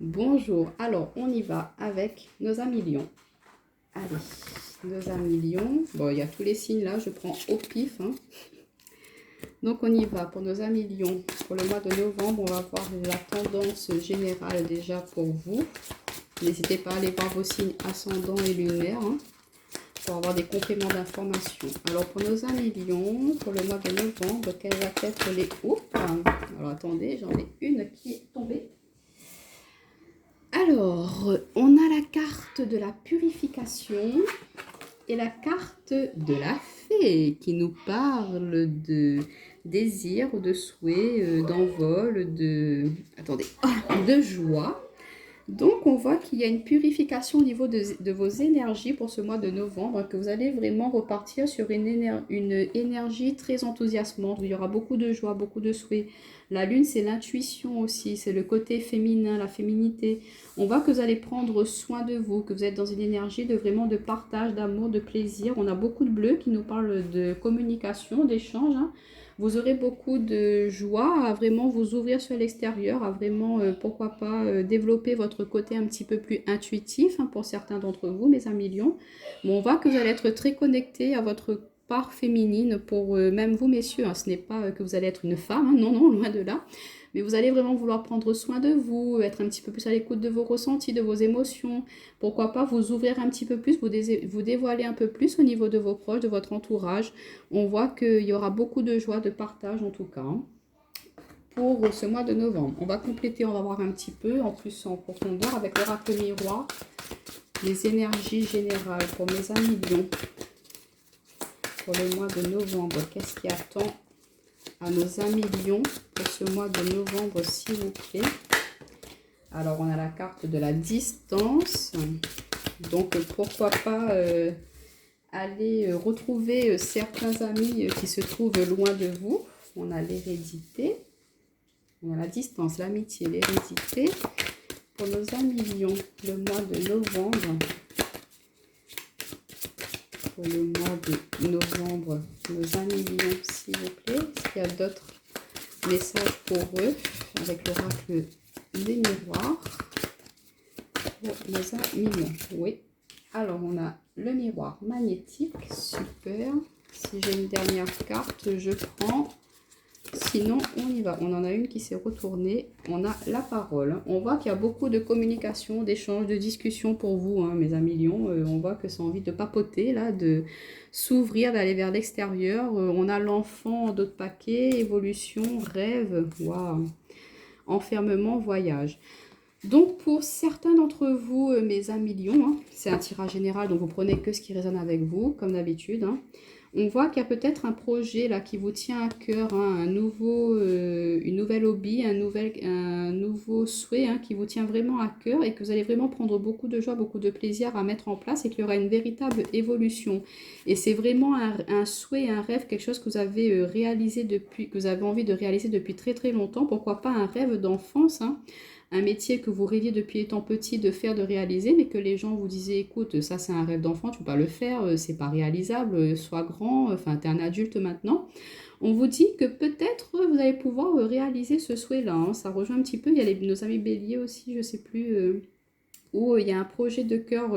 Bonjour, alors on y va avec nos amis lions. Allez, nos amis lions. Bon, il y a tous les signes là, je prends au pif. Donc on y va pour nos amis lions. Pour le mois de novembre, on va voir la tendance générale déjà pour vous. N'hésitez pas à aller voir vos signes ascendants et lunaires pour avoir des compléments d'information. Alors pour nos amis lions, pour le mois de novembre, quelles vont être les... Oups, alors attendez, j'en ai une qui est tombée. Alors, on a la carte de la purification et la carte de la fée qui nous parle de désir, de souhait, d'envol, de joie. Donc, on voit qu'il y a une purification au niveau de vos énergies pour ce mois de novembre, que vous allez vraiment repartir sur une énergie très enthousiasmante, où il y aura beaucoup de joie, beaucoup de souhait. La lune, c'est l'intuition aussi, c'est le côté féminin, la féminité. On voit que vous allez prendre soin de vous, que vous êtes dans une énergie de vraiment de partage, d'amour, de plaisir. On a beaucoup de bleu qui nous parle de communication, d'échange. Vous aurez beaucoup de joie à vraiment vous ouvrir sur l'extérieur, à vraiment, pourquoi pas, développer votre côté un petit peu plus intuitif pour certains d'entre vous, mes amis lions. Bon, on voit que vous allez être très connecté à votre part féminine pour même vous, messieurs. Ce n'est pas que vous allez être une femme, non, non, loin de là. Mais vous allez vraiment vouloir prendre soin de vous, être un petit peu plus à l'écoute de vos ressentis, de vos émotions. Pourquoi pas vous ouvrir un petit peu plus, vous dévoiler un peu plus au niveau de vos proches, de votre entourage. On voit qu'il y aura beaucoup de joie, de partage en tout cas, pour ce mois de novembre. On va compléter, on va voir un petit peu, en plus en profondeur, avec l'oracle miroir, les énergies générales pour mes amis lions. Pour le mois de novembre, qu'est-ce qui attend à nos amis lions pour ce mois de novembre, s'il vous plaît? Alors, on a la carte de la distance. Donc, pourquoi pas aller retrouver certains amis qui se trouvent loin de vous. On a l'hérédité. On a la distance, l'amitié, l'hérédité. Pour nos amis lions, le mois de novembre. Pour le mois de novembre, nos amis lions, s'il vous plaît. Est-ce qu'il y a d'autres messages pour eux avec l'oracle des miroirs pour nos amis lions? Oui. Alors, on a le miroir magnétique. Super. Si j'ai une dernière carte, je prends. Sinon, on y va. On en a une qui s'est retournée. On a la parole. On voit qu'il y a beaucoup de communication, d'échanges, de discussions pour vous, mes amis lions. On voit que c'est envie de papoter, là, de s'ouvrir, d'aller vers l'extérieur. On a l'enfant en d'autres paquets, évolution, rêve, waouh, enfermement, voyage. Donc, pour certains d'entre vous, mes amis lions, c'est un tirage général, donc vous prenez que ce qui résonne avec vous, comme d'habitude. On voit qu'il y a peut-être un projet là qui vous tient à cœur, une nouvelle hobby, un nouveau souhait qui vous tient vraiment à cœur et que vous allez vraiment prendre beaucoup de joie, beaucoup de plaisir à mettre en place et qu'il y aura une véritable évolution. Et c'est vraiment un souhait, un rêve, quelque chose que vous avez réalisé depuis, que vous avez envie de réaliser depuis très très longtemps. Pourquoi pas un rêve d'enfance, un métier que vous rêviez depuis étant petit de faire, de réaliser, mais que les gens vous disaient, écoute, ça c'est un rêve d'enfant, tu peux pas le faire, c'est pas réalisable, sois grand, enfin t'es un adulte maintenant. On vous dit que peut-être vous allez pouvoir réaliser ce souhait-là. Ça rejoint un petit peu, il y a nos amis béliers aussi, je sais plus, où il y a un projet de cœur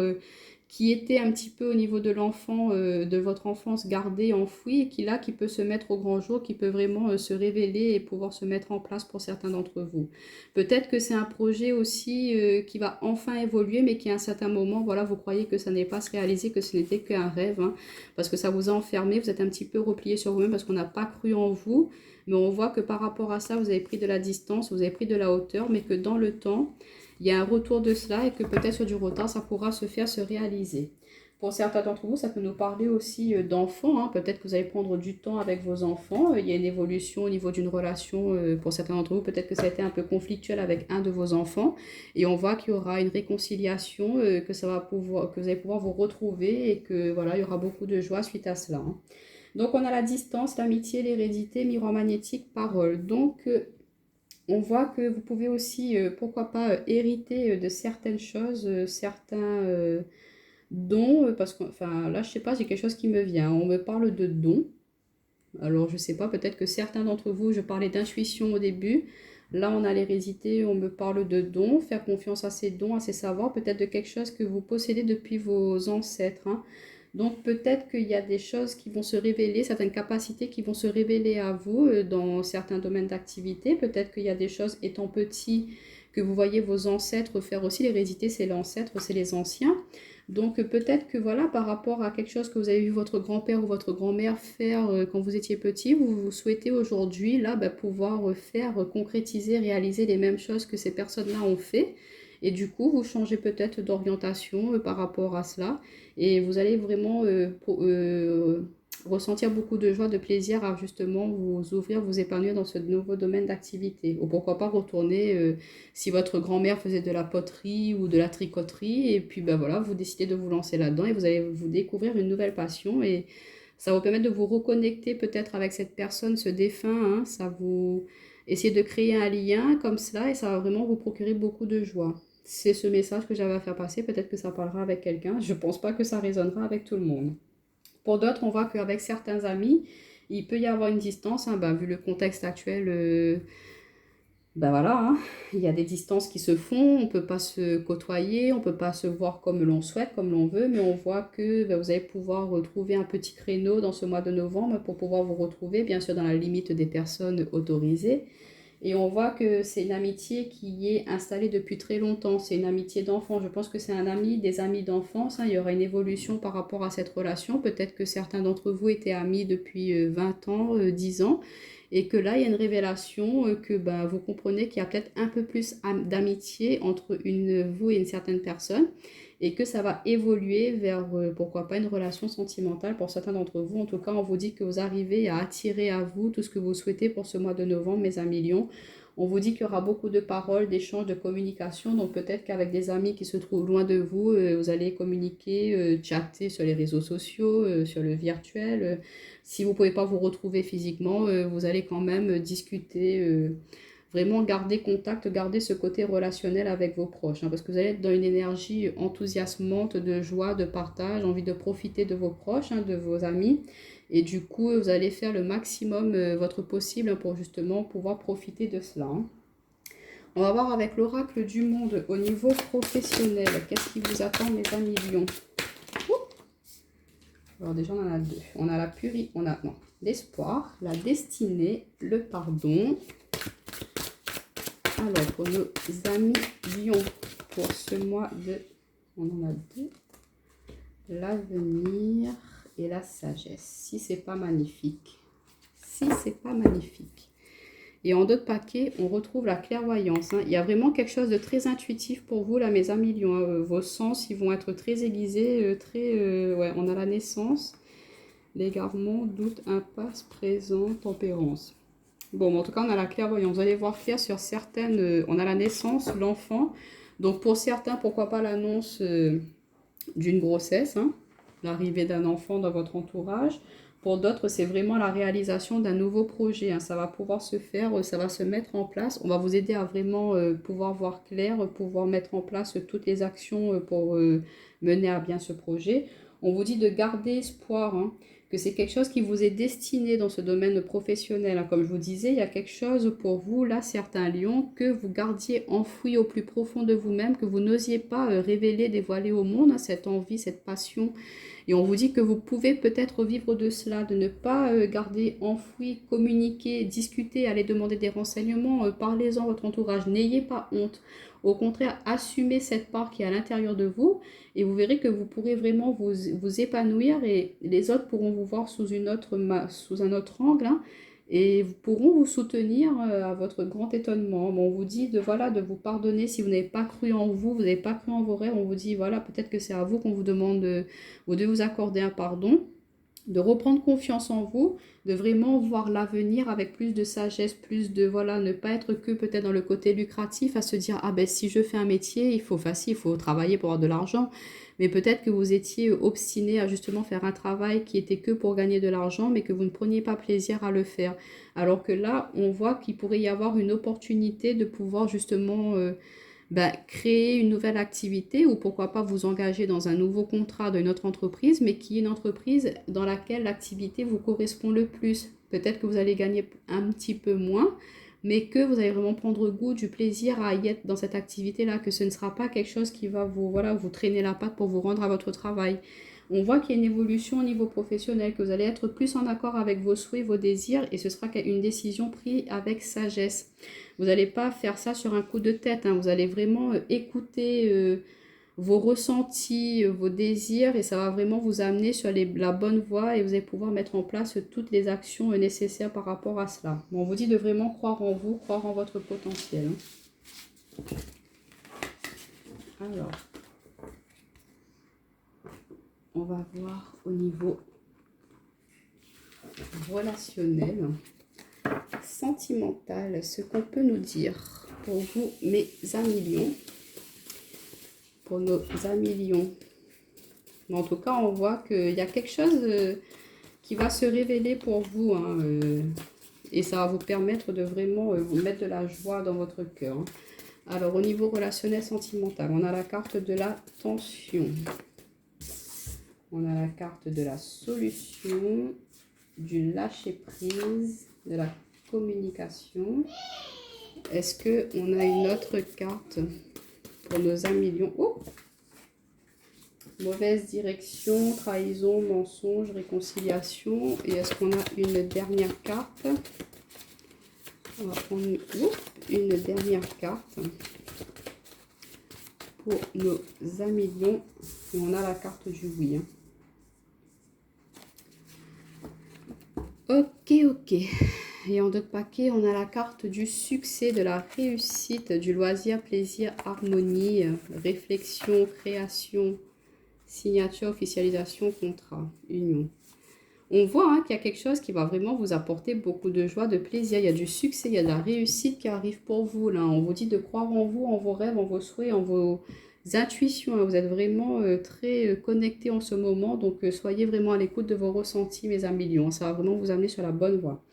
qui était un petit peu au niveau de l'enfant, de votre enfance gardé, enfoui, et qui peut se mettre au grand jour, qui peut vraiment se révéler et pouvoir se mettre en place pour certains d'entre vous. Peut-être que c'est un projet aussi qui va enfin évoluer, mais qui à un certain moment, voilà, vous croyez que ça n'est pas se réaliser, que ce n'était qu'un rêve, parce que ça vous a enfermé, vous êtes un petit peu replié sur vous-même parce qu'on n'a pas cru en vous, mais on voit que par rapport à ça, vous avez pris de la distance, vous avez pris de la hauteur, mais que dans le temps, il y a un retour de cela et que peut-être sur du retard, ça pourra se faire, se réaliser. Pour certains d'entre vous, ça peut nous parler aussi d'enfants. Peut-être que vous allez prendre du temps avec vos enfants. Il y a une évolution au niveau d'une relation. Pour certains d'entre vous, peut-être que ça a été un peu conflictuel avec un de vos enfants. Et on voit qu'il y aura une réconciliation, que vous allez pouvoir vous retrouver et que voilà, il y aura beaucoup de joie suite à cela. Donc on a la distance, l'amitié, l'hérédité, miroir magnétique, parole. Donc on voit que vous pouvez aussi, pourquoi pas, hériter de certaines choses, certains dons, parce que, enfin, là, je sais pas, j'ai quelque chose qui me vient. On me parle de dons. Alors, je sais pas, peut-être que certains d'entre vous, je parlais d'intuition au début. Là, on a l'hérédité, on me parle de dons, faire confiance à ces dons, à ces savoirs, peut-être de quelque chose que vous possédez depuis vos ancêtres, hein. Donc peut-être qu'il y a des choses qui vont se révéler, certaines capacités qui vont se révéler à vous dans certains domaines d'activité. Peut-être qu'il y a des choses étant petit que vous voyez vos ancêtres faire aussi. L'hérédité, c'est l'ancêtre, c'est les anciens. Donc peut-être que voilà, par rapport à quelque chose que vous avez vu votre grand-père ou votre grand-mère faire quand vous étiez petit, vous souhaitez aujourd'hui là pouvoir faire, concrétiser, réaliser les mêmes choses que ces personnes-là ont fait. Et du coup, vous changez peut-être d'orientation par rapport à cela. Et vous allez vraiment ressentir beaucoup de joie, de plaisir à justement vous ouvrir, vous épanouir dans ce nouveau domaine d'activité. Ou pourquoi pas retourner si votre grand-mère faisait de la poterie ou de la tricoterie, et puis ben voilà, vous décidez de vous lancer là-dedans et vous allez vous découvrir une nouvelle passion et ça va vous permettre de vous reconnecter peut-être avec cette personne, ce défunt, hein, ça vous essayer de créer un lien comme cela et ça va vraiment vous procurer beaucoup de joie. C'est ce message que j'avais à faire passer, peut-être que ça parlera avec quelqu'un, je pense pas que ça résonnera avec tout le monde. Pour d'autres, on voit qu'avec certains amis, il peut y avoir une distance, hein, vu le contexte actuel, ben voilà, hein, il y a des distances qui se font, on ne peut pas se côtoyer, on ne peut pas se voir comme l'on souhaite, comme l'on veut, mais on voit que vous allez pouvoir retrouver un petit créneau dans ce mois de novembre pour pouvoir vous retrouver, bien sûr dans la limite des personnes autorisées. Et on voit que c'est une amitié qui est installée depuis très longtemps, c'est une amitié d'enfant. Je pense que c'est un ami, des amis d'enfance, hein. Il y aura une évolution par rapport à cette relation. Peut-être que certains d'entre vous étaient amis depuis 20 ans, 10 ans, et que là, il y a une révélation que vous comprenez qu'il y a peut-être un peu plus d'amitié entre vous et une certaine personne, et que ça va évoluer vers, pourquoi pas, une relation sentimentale pour certains d'entre vous. En tout cas, on vous dit que vous arrivez à attirer à vous tout ce que vous souhaitez pour ce mois de novembre, mes amis Lions. On vous dit qu'il y aura beaucoup de paroles, d'échanges, de communication. Donc peut-être qu'avec des amis qui se trouvent loin de vous, vous allez communiquer, chatter sur les réseaux sociaux, sur le virtuel. Si vous ne pouvez pas vous retrouver physiquement, vous allez quand même discuter. Vraiment garder contact, garder ce côté relationnel avec vos proches, hein, parce que vous allez être dans une énergie enthousiasmante, de joie, de partage, envie de profiter de vos proches, hein, de vos amis. Et du coup, vous allez faire le maximum votre possible pour justement pouvoir profiter de cela, hein. On va voir avec l'oracle du monde au niveau professionnel. Qu'est-ce qui vous attend, mes amis Lions? Alors déjà, on en a deux. On a la purité, on a l'espoir, la destinée, le pardon. Alors, pour nos amis Lions, pour ce mois de... On en a deux. L'avenir et la sagesse. Si c'est pas magnifique. Si c'est pas magnifique. Et en d'autres paquets, on retrouve la clairvoyance, hein. Il y a vraiment quelque chose de très intuitif pour vous, là, mes amis Lions, hein. Vos sens, ils vont être très aiguisés, ouais, on a la naissance, l'égarement, doute, impasse, présent, tempérance. Bon, en tout cas, on a la clairvoyance. Vous allez voir clair sur certaines... on a la naissance, l'enfant. Donc, pour certains, pourquoi pas l'annonce d'une grossesse, hein, l'arrivée d'un enfant dans votre entourage. Pour d'autres, c'est vraiment la réalisation d'un nouveau projet, hein. Ça va pouvoir se faire, ça va se mettre en place. On va vous aider à vraiment pouvoir voir clair, pouvoir mettre en place toutes les actions pour mener à bien ce projet. On vous dit de garder espoir, hein, que c'est quelque chose qui vous est destiné dans ce domaine professionnel, hein. Comme je vous disais, il y a quelque chose pour vous, là, certains lions, que vous gardiez enfoui au plus profond de vous-même, que vous n'osiez pas révéler, dévoiler au monde, hein, cette envie, cette passion. Et on vous dit que vous pouvez peut-être vivre de cela, de ne pas garder enfoui, communiquer, discuter, aller demander des renseignements, parlez-en à votre entourage, n'ayez pas honte. Au contraire, assumez cette part qui est à l'intérieur de vous et vous verrez que vous pourrez vraiment vous épanouir et les autres pourront vous voir sous un autre angle, hein, et pourront vous soutenir à votre grand étonnement. Bon, on vous dit de vous pardonner si vous n'avez pas cru en vous, vous n'avez pas cru en vos rêves. On vous dit voilà, peut-être que c'est à vous qu'on vous demande de vous accorder un pardon, de reprendre confiance en vous, de vraiment voir l'avenir avec plus de sagesse, plus de ne pas être que peut-être dans le côté lucratif, à se dire ah ben si je fais un métier, il faut travailler pour avoir de l'argent. Mais peut-être que vous étiez obstiné à justement faire un travail qui était que pour gagner de l'argent, mais que vous ne preniez pas plaisir à le faire. Alors que là, on voit qu'il pourrait y avoir une opportunité de pouvoir justement créer une nouvelle activité ou pourquoi pas vous engager dans un nouveau contrat d'une autre entreprise, mais qui est une entreprise dans laquelle l'activité vous correspond le plus. Peut-être que vous allez gagner un petit peu moins, mais que vous allez vraiment prendre goût, du plaisir à y être dans cette activité-là, que ce ne sera pas quelque chose qui va vous, voilà, vous traîner la patte pour vous rendre à votre travail. On voit qu'il y a une évolution au niveau professionnel, que vous allez être plus en accord avec vos souhaits, vos désirs, et ce sera une décision prise avec sagesse. Vous n'allez pas faire ça sur un coup de tête, hein. Vous allez vraiment écouter vos ressentis, vos désirs, et ça va vraiment vous amener sur la bonne voie, et vous allez pouvoir mettre en place toutes les actions nécessaires par rapport à cela. Bon, on vous dit de vraiment croire en vous, croire en votre potentiel, hein. Alors, on va voir au niveau relationnel, sentimental, ce qu'on peut nous dire pour vous, mes amis lions, pour nos amis lions. Mais en tout cas, on voit qu'il y a quelque chose qui va se révéler pour vous, hein, et ça va vous permettre de vraiment vous mettre de la joie dans votre cœur, hein. Alors, au niveau relationnel sentimental, on a la carte de la tension. On a la carte de la solution, du lâcher-prise, de la communication. Est-ce qu'on a une autre carte pour nos amis lions? Oh! Mauvaise direction, trahison, mensonge, réconciliation. Et est-ce qu'on a une dernière carte? On va prendre une dernière carte pour nos amis lions. Et on a la carte du oui, hein. Ok. Et en d'autres paquets, on a la carte du succès, de la réussite, du loisir, plaisir, harmonie, réflexion, création, signature, officialisation, contrat, union. On voit, hein, qu'il y a quelque chose qui va vraiment vous apporter beaucoup de joie, de plaisir. Il y a du succès, il y a de la réussite qui arrive pour vous, là. On vous dit de croire en vous, en vos rêves, en vos souhaits, en vos intuitions, hein. Vous êtes vraiment très connectés en ce moment. Donc, soyez vraiment à l'écoute de vos ressentis, mes amis lions. Ça va vraiment vous amener sur la bonne voie.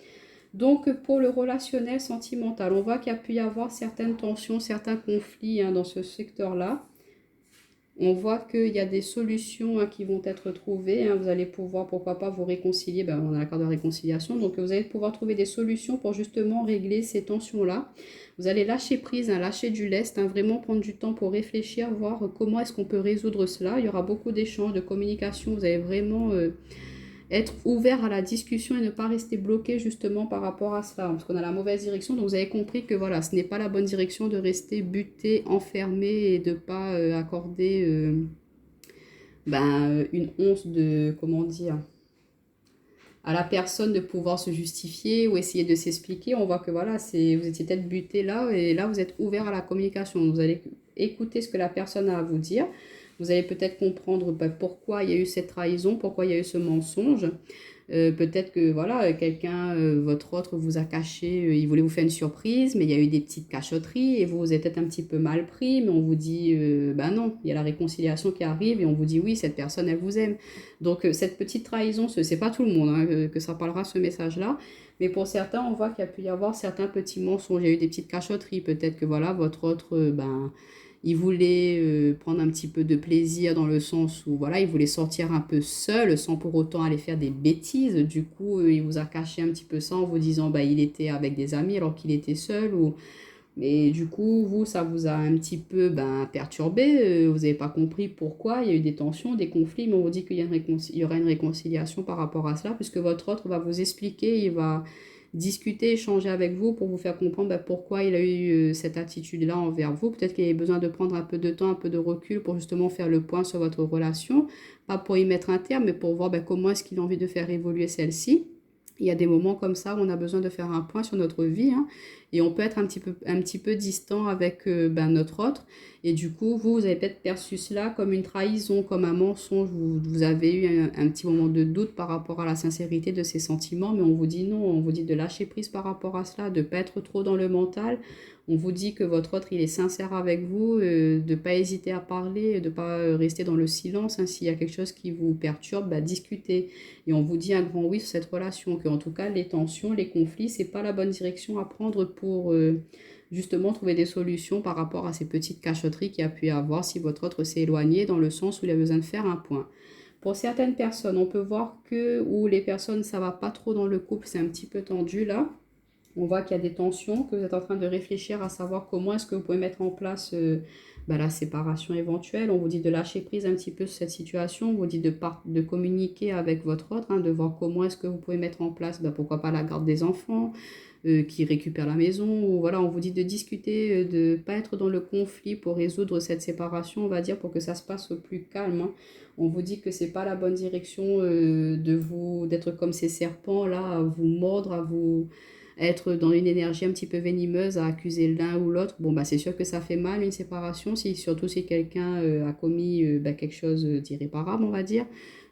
Donc, pour le relationnel sentimental, on voit qu'il y a pu y avoir certaines tensions, certains conflits, hein, dans ce secteur-là. On voit qu'il y a des solutions, hein, qui vont être trouvées, hein. Vous allez pouvoir, pourquoi pas, vous réconcilier. Ben, on a l'accord de réconciliation. Donc, vous allez pouvoir trouver des solutions pour justement régler ces tensions-là. Vous allez lâcher prise, hein, lâcher du lest, hein, vraiment prendre du temps pour réfléchir, voir comment est-ce qu'on peut résoudre cela. Il y aura beaucoup d'échanges, de communication. Vous allez vraiment être ouvert à la discussion et ne pas rester bloqué justement par rapport à cela. Parce qu'on a la mauvaise direction, donc vous avez compris que voilà, ce n'est pas la bonne direction de rester buté, enfermé et de ne pas accorder une once de, comment dire, à la personne de pouvoir se justifier ou essayer de s'expliquer. On voit que voilà, vous étiez peut-être buté là, et là vous êtes ouvert à la communication. Vous allez écouter ce que la personne a à vous dire. Vous allez peut-être comprendre pourquoi il y a eu cette trahison, pourquoi il y a eu ce mensonge. Peut-être que voilà, quelqu'un, votre autre vous a caché, il voulait vous faire une surprise, mais il y a eu des petites cachotteries et vous êtes peut-être un petit peu mal pris, mais on vous dit, non, il y a la réconciliation qui arrive et on vous dit oui, cette personne, elle vous aime. Donc cette petite trahison, c'est pas tout le monde, hein, que ça parlera ce message-là, mais pour certains, on voit qu'il y a pu y avoir certains petits mensonges, il y a eu des petites cachotteries, peut-être que voilà, votre autre, il voulait prendre un petit peu de plaisir dans le sens où voilà, il voulait sortir un peu seul sans pour autant aller faire des bêtises. Du coup, il vous a caché un petit peu ça en vous disant il était avec des amis alors qu'il était seul. Mais du coup, vous, ça vous a un petit peu perturbé. Vous n'avez pas compris pourquoi. Il y a eu des tensions, des conflits, mais on vous dit qu'il y aura une réconciliation par rapport à cela, puisque votre autre va vous expliquer, il va discuter, échanger avec vous pour vous faire comprendre pourquoi il a eu cette attitude-là envers vous. Peut-être qu'il a besoin de prendre un peu de temps, un peu de recul pour justement faire le point sur votre relation. Pas pour y mettre un terme, mais pour voir comment est-ce qu'il a envie de faire évoluer celle-ci. Il y a des moments comme ça où on a besoin de faire un point sur notre vie, hein, et on peut être un petit peu distant avec notre autre. Et du coup, vous avez peut-être perçu cela comme une trahison, comme un mensonge. Vous avez eu un petit moment de doute par rapport à la sincérité de ces sentiments, mais on vous dit non, on vous dit de lâcher prise par rapport à cela, de ne pas être trop dans le mental. On vous dit que votre autre, il est sincère avec vous, de ne pas hésiter à parler, de ne pas rester dans le silence, hein. S'il y a quelque chose qui vous perturbe, discutez. Et on vous dit un grand oui sur cette relation, que en tout cas, les tensions, les conflits, c'est pas la bonne direction à prendre pour justement trouver des solutions par rapport à ces petites cachotteries qu'il y a pu y avoir si votre autre s'est éloigné, dans le sens où il a besoin de faire un point. Pour certaines personnes, on peut voir où les personnes, ça va pas trop dans le couple, c'est un petit peu tendu là. On voit qu'il y a des tensions, que vous êtes en train de réfléchir à savoir comment est-ce que vous pouvez mettre en place la séparation éventuelle. On vous dit de lâcher prise un petit peu sur cette situation. On vous dit de communiquer avec votre autre, hein, de voir comment est-ce que vous pouvez mettre en place, pourquoi pas la garde des enfants, qui récupèrent la maison. Ou voilà, on vous dit de discuter, de ne pas être dans le conflit pour résoudre cette séparation, on va dire, pour que ça se passe au plus calme, hein. On vous dit que c'est pas la bonne direction d'être comme ces serpents là, à vous mordre, à vous être dans une énergie un petit peu venimeuse, à accuser l'un ou l'autre. Bon, c'est sûr que ça fait mal une séparation, surtout si quelqu'un a commis quelque chose d'irréparable, on va dire.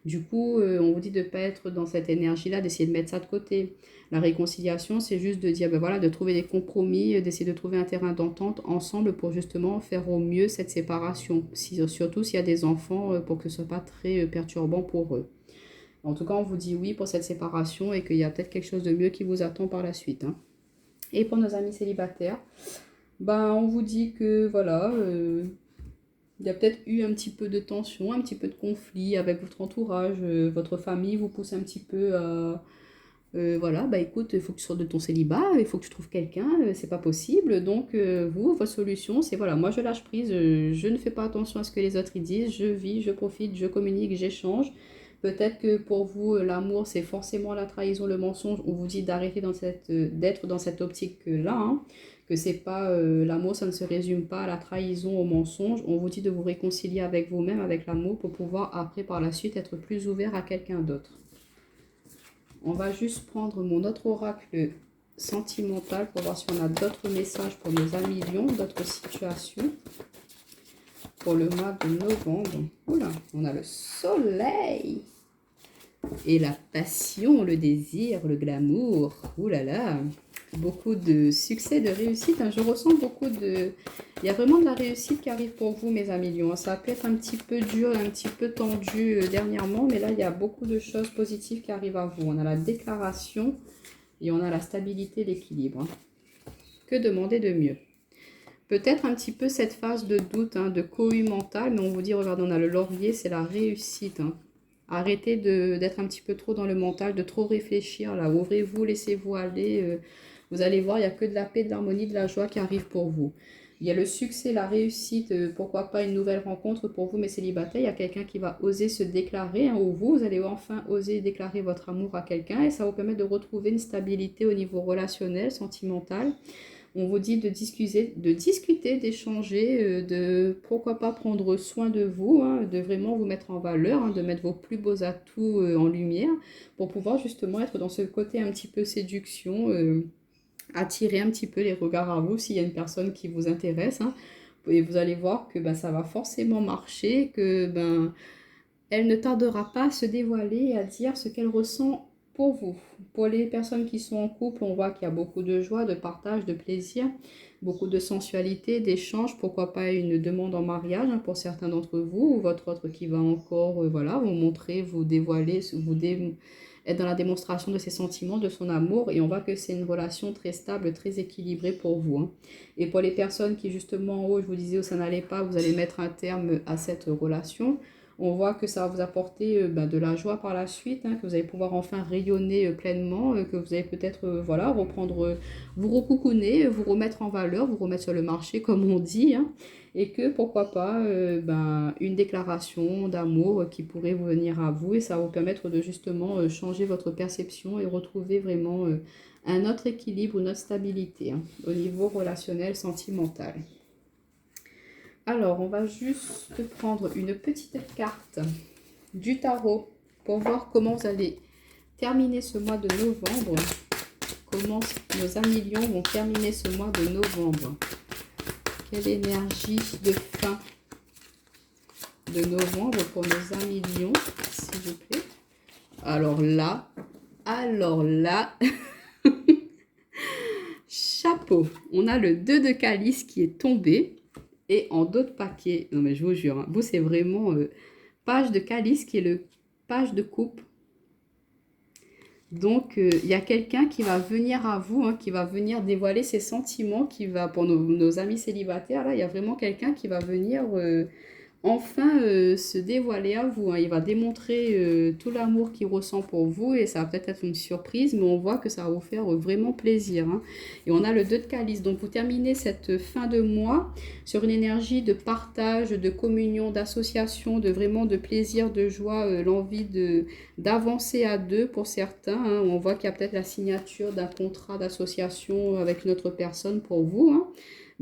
Du coup, on vous dit de ne pas être dans cette énergie-là, d'essayer de mettre ça de côté. La réconciliation, c'est juste de dire, voilà, de trouver des compromis, d'essayer de trouver un terrain d'entente ensemble pour justement faire au mieux cette séparation. Surtout s'il y a des enfants, pour que ce ne soit pas très perturbant pour eux. En tout cas, on vous dit oui pour cette séparation et qu'il y a peut-être quelque chose de mieux qui vous attend par la suite, hein. Et pour nos amis célibataires, on vous dit que voilà, il y a peut-être eu un petit peu de tension, un petit peu de conflit avec votre entourage, votre famille vous pousse un petit peu à... voilà, écoute, il faut que tu sortes de ton célibat, il faut que tu trouves quelqu'un, c'est pas possible. Donc, votre solution, c'est voilà, moi je lâche prise, je ne fais pas attention à ce que les autres ils disent, je vis, je profite, je communique, j'échange. Peut-être que pour vous, l'amour, c'est forcément la trahison, le mensonge. On vous dit d'arrêter d'être dans cette optique-là, hein, que c'est pas l'amour, ça ne se résume pas à la trahison, au mensonge. On vous dit de vous réconcilier avec vous-même, avec l'amour, pour pouvoir après, par la suite, être plus ouvert à quelqu'un d'autre. On va juste prendre mon autre oracle sentimental pour voir si on a d'autres messages pour nos amis lions, d'autres situations. Pour le mois de novembre, oula, on a le soleil et la passion, le désir, le glamour. Oulala, beaucoup de succès, de réussite, hein. Je ressens beaucoup de... Il y a vraiment de la réussite qui arrive pour vous, mes amis lions. Ça peut être un petit peu dur, un petit peu tendu dernièrement, mais là, il y a beaucoup de choses positives qui arrivent à vous. On a la déclaration et on a la stabilité, l'équilibre, hein. Que demander de mieux? Peut-être un petit peu cette phase de doute, hein, de cohue mentale, mais on vous dit, regardez, on a le laurier, c'est la réussite, hein. Arrêtez d'être un petit peu trop dans le mental, de trop réfléchir, là. Ouvrez-vous, laissez-vous aller. Vous allez voir, il n'y a que de la paix, de l'harmonie, de la joie qui arrive pour vous. Il y a le succès, la réussite, pourquoi pas une nouvelle rencontre pour vous, mes célibataires. Il y a quelqu'un qui va oser se déclarer, hein, ou vous allez enfin oser déclarer votre amour à quelqu'un et ça va vous permettre de retrouver une stabilité au niveau relationnel, sentimental. On vous dit de discuter, d'échanger, de pourquoi pas prendre soin de vous, hein, de vraiment vous mettre en valeur, hein, de mettre vos plus beaux atouts en lumière pour pouvoir justement être dans ce côté un petit peu séduction, attirer un petit peu les regards à vous s'il y a une personne qui vous intéresse, hein. Et vous allez voir que ça va forcément marcher, que elle ne tardera pas à se dévoiler et à dire ce qu'elle ressent pour vous. Pour les personnes qui sont en couple, on voit qu'il y a beaucoup de joie, de partage, de plaisir, beaucoup de sensualité, d'échange, pourquoi pas une demande en mariage, hein, pour certains d'entre vous, ou votre autre qui va encore voilà, vous montrer, vous dévoiler, être dans la démonstration de ses sentiments, de son amour, et on voit que c'est une relation très stable, très équilibrée pour vous, hein. Et pour les personnes qui justement en haut, je vous disais, où ça n'allait pas, vous allez mettre un terme à cette relation. On voit que ça va vous apporter de la joie par la suite, hein, que vous allez pouvoir enfin rayonner pleinement, que vous allez peut-être voilà, reprendre, vous recoucouner, vous remettre en valeur, vous remettre sur le marché comme on dit, hein, et que pourquoi pas une déclaration d'amour qui pourrait vous venir à vous et ça va vous permettre de justement changer votre perception et retrouver vraiment un autre équilibre, une autre stabilité, hein, au niveau relationnel, sentimental. Alors, on va juste prendre une petite carte du tarot pour voir comment vous allez terminer ce mois de novembre. Comment nos amis lions vont terminer ce mois de novembre. Quelle énergie de fin de novembre pour nos amis lions, s'il vous plaît. Alors là, chapeau. On a le 2 de calice qui est tombé. Et en d'autres paquets, non mais je vous jure, hein, vous c'est vraiment page de calice qui est le page de coupe. Donc il y a quelqu'un qui va venir à vous, hein, qui va venir dévoiler ses sentiments, qui va, pour nos amis célibataires, là, il y a vraiment quelqu'un qui va venir enfin se dévoiler à vous, hein. Il va démontrer tout l'amour qu'il ressent pour vous et ça va peut-être être une surprise, mais on voit que ça va vous faire vraiment plaisir, hein. Et on a le 2 de calice. Donc vous terminez cette fin de mois sur une énergie de partage, de communion, d'association, de vraiment de plaisir, de joie, l'envie d'avancer à deux pour certains, hein. On voit qu'il y a peut-être la signature d'un contrat d'association avec une autre personne pour vous, hein.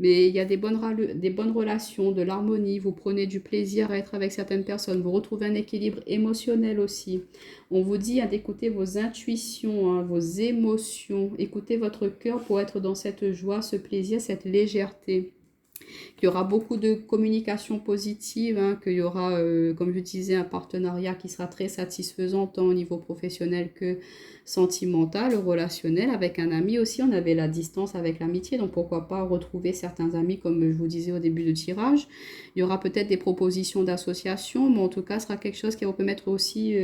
Mais il y a des bonnes relations, de l'harmonie, vous prenez du plaisir à être avec certaines personnes, vous retrouvez un équilibre émotionnel aussi. On vous dit, hein, d'écouter vos intuitions, hein, vos émotions, écoutez votre cœur pour être dans cette joie, ce plaisir, cette légèreté. Il y aura beaucoup de communication positive, hein, qu'il y aura, comme je disais, un partenariat qui sera très satisfaisant tant au niveau professionnel que sentimental, relationnel. Avec un ami aussi, on avait la distance avec l'amitié, donc pourquoi pas retrouver certains amis comme je vous disais au début du tirage. Il y aura peut-être des propositions d'association, mais en tout cas, ce sera quelque chose qui va vous permettre aussi,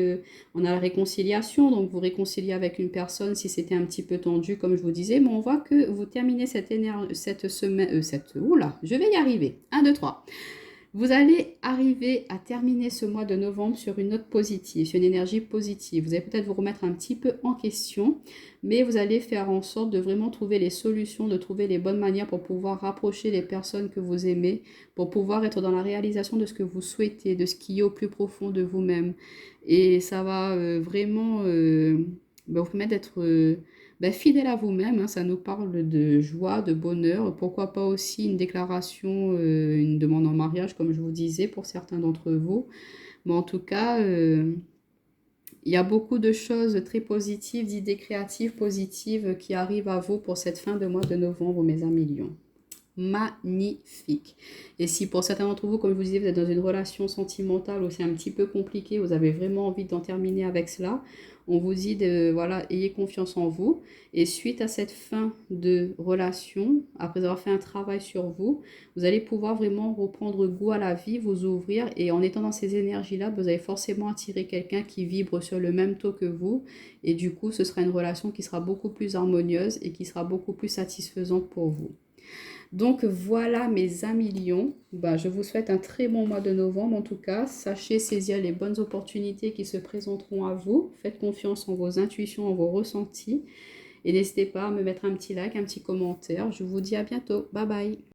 on a la réconciliation, donc vous réconcilier avec une personne si c'était un petit peu tendu, comme je vous disais, mais on voit que vous terminez cette semaine, oula, je vais y arriver. 1, 2, 3. Vous allez arriver à terminer ce mois de novembre sur une note positive, sur une énergie positive. Vous allez peut-être vous remettre un petit peu en question, mais vous allez faire en sorte de vraiment trouver les solutions, de trouver les bonnes manières pour pouvoir rapprocher les personnes que vous aimez, pour pouvoir être dans la réalisation de ce que vous souhaitez, de ce qui est au plus profond de vous-même. Et ça va vraiment vous permettre d'être fidèle à vous-même, hein. Ça nous parle de joie, de bonheur. Pourquoi pas aussi une déclaration, une demande en mariage, comme je vous disais, pour certains d'entre vous. Mais en tout cas, il y a beaucoup de choses très positives, d'idées créatives, positives qui arrivent à vous pour cette fin de mois de novembre, mes amis lions. Magnifique. Et si pour certains d'entre vous, comme je vous disais, vous êtes dans une relation sentimentale où c'est un petit peu compliqué, vous avez vraiment envie d'en terminer avec cela, on vous dit de, voilà, ayez confiance en vous. Et suite à cette fin de relation, après avoir fait un travail sur vous, vous allez pouvoir vraiment reprendre goût à la vie, vous ouvrir. Et en étant dans ces énergies-là, vous allez forcément attirer quelqu'un qui vibre sur le même taux que vous. Et du coup, ce sera une relation qui sera beaucoup plus harmonieuse et qui sera beaucoup plus satisfaisante pour vous. Donc voilà mes amis lions, je vous souhaite un très bon mois de novembre en tout cas. Sachez saisir les bonnes opportunités qui se présenteront à vous. Faites confiance en vos intuitions, en vos ressentis. Et n'hésitez pas à me mettre un petit like, un petit commentaire. Je vous dis à bientôt. Bye bye.